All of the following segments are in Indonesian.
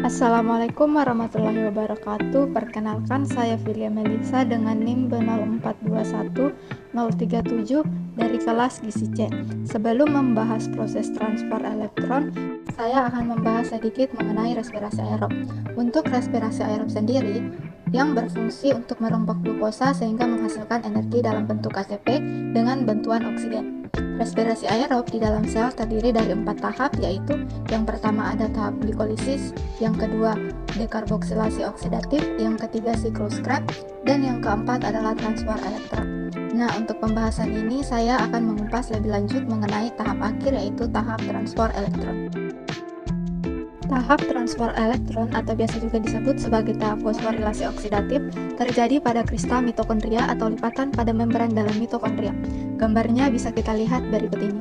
Assalamualaikum warahmatullahi wabarakatuh. Perkenalkan, saya Filia Melisa dengan NIM B0421037 dari kelas Gizi C. Sebelum membahas proses transfer elektron, saya akan membahas sedikit mengenai respirasi aerob. Untuk respirasi aerob sendiri, yang berfungsi untuk merombak glukosa sehingga menghasilkan energi dalam bentuk ATP dengan bantuan oksigen. Respirasi aerob di dalam sel terdiri dari 4 tahap, yaitu yang pertama ada tahap glikolisis, yang kedua dekarboksilasi oksidatif, yang ketiga siklus Krebs, dan yang keempat adalah transfer elektron. Nah, untuk pembahasan ini saya akan mengupas lebih lanjut mengenai tahap akhir, yaitu tahap transfer elektron. Tahap transfer elektron atau biasa juga disebut sebagai tahap fosforilasi oksidatif terjadi pada kristal mitokondria atau lipatan pada membran dalam mitokondria. Gambarnya bisa kita lihat berikut ini.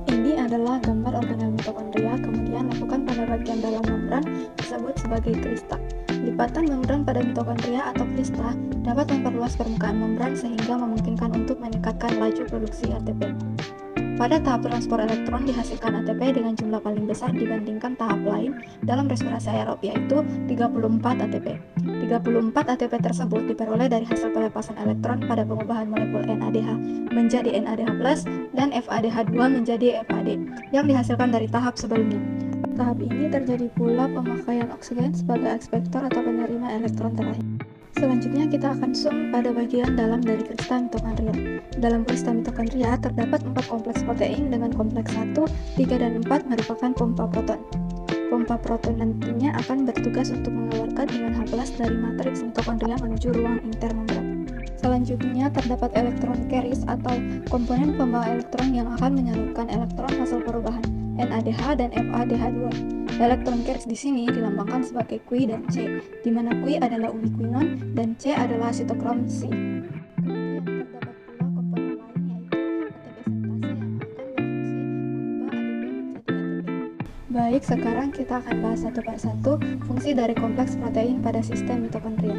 Ini adalah gambar organel mitokondria, kemudian lakukan pada bagian dalam membran disebut sebagai kristal. Lipatan membran pada mitokondria atau kristal dapat memperluas permukaan membran sehingga memungkinkan untuk meningkatkan laju produksi ATP. Pada tahap transfer elektron dihasilkan ATP dengan jumlah paling besar dibandingkan tahap lain dalam respirasi aerob, yaitu 34 ATP. 34 ATP tersebut diperoleh dari hasil pelepasan elektron pada pengubahan molekul NADH menjadi NADH+ dan FADH2 menjadi FAD yang dihasilkan dari tahap sebelumnya. Tahap ini terjadi pula pemakaian oksigen sebagai ekspektor atau penerima elektron terakhir. Selanjutnya kita akan zoom pada bagian dalam dari kristal mitokondria. Dalam kristal mitokondria terdapat 4 kompleks protein dengan kompleks 1, 3, dan 4 merupakan pompa proton. Pompa proton nantinya akan bertugas untuk mengeluarkan ion H+ dari matriks mitokondria menuju ruang intermembran. Selanjutnya terdapat elektron carriers atau komponen pembawa elektron yang akan menyalurkan elektron hasil perubahan NADH dan FADH2. Elektron carriers di sini dilambangkan sebagai Q dan C, di mana Q adalah ubiquinon dan C adalah sitokrom C. Kemudian terdapat pula komponen lain yaitu ATP sintase yang akan berfungsi mengubah ADP menjadi ATP. Baik, sekarang kita akan bahas satu persatu fungsi dari kompleks protein pada sistem mitokondria.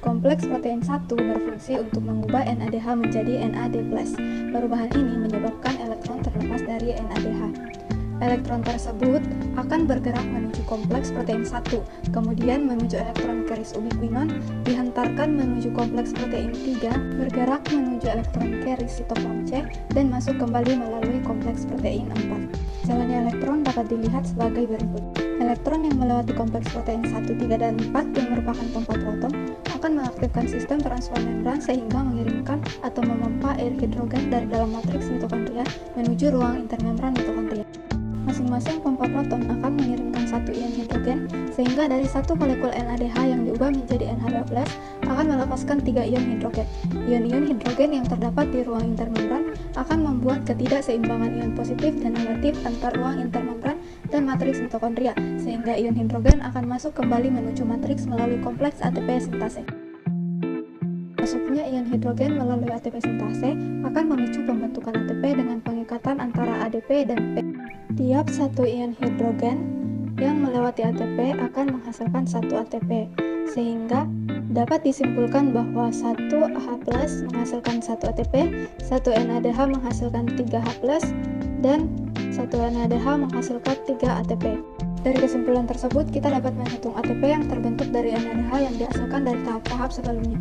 Kompleks protein 1 berfungsi untuk mengubah NADH menjadi NAD+. Perubahan ini menyebabkan elektron terlepas dari NADH. Elektron tersebut akan bergerak menuju kompleks protein 1, kemudian menuju elektron carriers ubiquinon, dihantarkan menuju kompleks protein 3, bergerak menuju elektron carriers sitokrom C, dan masuk kembali melalui kompleks protein 4. Jalannya elektron dapat dilihat sebagai berikut. Elektron yang melewati kompleks protein 1, 3, dan 4 yang merupakan pompa proton akan mengaktifkan sistem transfer membran sehingga mengirimkan atau memompa air hidrogen dari dalam matriks mitokondria menuju ruang intermembran mitokondria. Masing-masing pompa proton akan mengirimkan satu ion hidrogen sehingga dari satu molekul NADH yang diubah menjadi NH2+ akan melepaskan 3 ion hidrogen. Ion-ion hidrogen yang terdapat di ruang intermembran akan membuat ketidakseimbangan ion positif dan negatif antar ruang intermembran dan matriks mitokondria, sehingga ion hidrogen akan masuk kembali menuju matriks melalui kompleks ATP sintase. Masuknya ion hidrogen melalui ATP sintase akan memicu pembentukan ATP dengan pengikatan antara ADP dan P. Tiap satu ion hidrogen yang melewati ATP akan menghasilkan satu ATP, sehingga dapat disimpulkan bahwa 1H+ menghasilkan 1 ATP, 1 NADH menghasilkan 3H+, dan 1 NADH menghasilkan 3 ATP. Dari kesimpulan tersebut, kita dapat menghitung ATP yang terbentuk dari NADH yang dihasilkan dari tahap-tahap sebelumnya.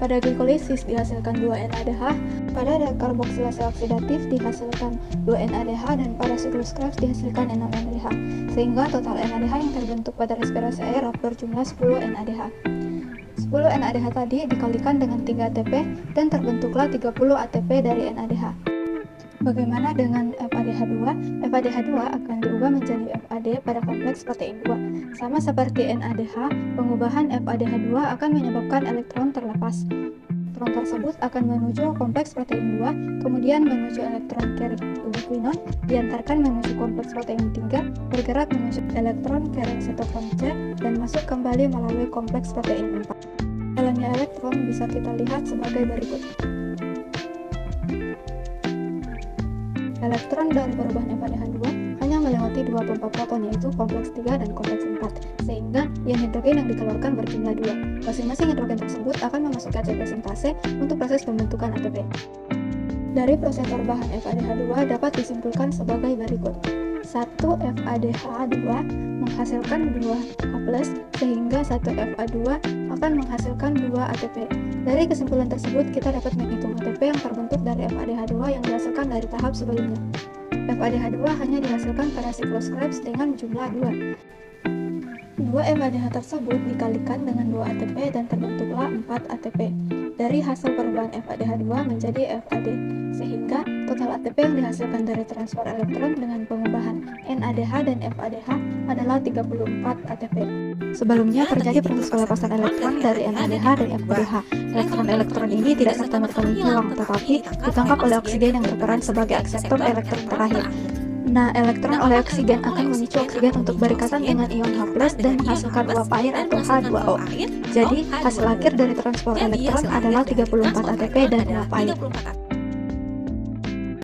Pada glikolisis dihasilkan 2 NADH, pada dekarboksilasi oksidatif dihasilkan 2 NADH, dan pada siklus Krebs dihasilkan 6 NADH, sehingga total NADH yang terbentuk pada respirasi aerob berjumlah 10 NADH. 10 NADH tadi dikalikan dengan 3 ATP dan terbentuklah 30 ATP dari NADH. Bagaimana dengan FADH2? FADH2 akan diubah menjadi FAD pada kompleks protein 2. Sama seperti NADH, pengubahan FADH2 akan menyebabkan elektron terlepas. Elektron tersebut akan menuju kompleks protein 2, kemudian menuju elektron carrier ubiquinon, diantarkan menuju kompleks protein 3, bergerak menuju elektron carrier sitokrom C, dan masuk kembali melalui kompleks protein 4. Jalannya elektron bisa kita lihat sebagai berikut. Elektron dari perubahan FADH2 hanya melewati 2 pompa proton, yaitu kompleks 3 dan kompleks 4, sehingga ion hidrogen yang dikeluarkan berjumlah 2. Masing-masing hidrogen tersebut akan memasuki ATP sintase untuk proses pembentukan ATP. Dari proses perubahan FADH2 dapat disimpulkan sebagai berikut. 1 FADH2 menghasilkan 2H+, sehingga 1 FA2 akan menghasilkan 2 ATP. Dari kesimpulan tersebut, kita dapat menghitung ATP yang terbentuk dari FADH2 yang dihasilkan dari tahap sebelumnya. FADH2 hanya dihasilkan pada siklus Krebs dengan jumlah 2. 2 FADH tersebut dikalikan dengan 2 ATP dan terbentuklah 4 ATP. Dari hasil perubahan FADH2 menjadi FAD, sehingga total ATP yang dihasilkan dari transfer elektron dengan pengubahan NADH dan FADH adalah 34 ATP. Sebelumnya terjadi proses pelepasan elektron dari NADH dan FADH. Elektron-elektron ini tidak serta-merta menghilang, tetapi ditangkap oleh oksigen yang berperan sebagai akseptor elektron terakhir. Nah, elektron oleh oksigen akan memicu oksigen untuk berikatan dengan ion H+ dan menghasilkan uap air atau H2O. Jadi, hasil akhir dari transfer elektron adalah 34 ATP dan uap air.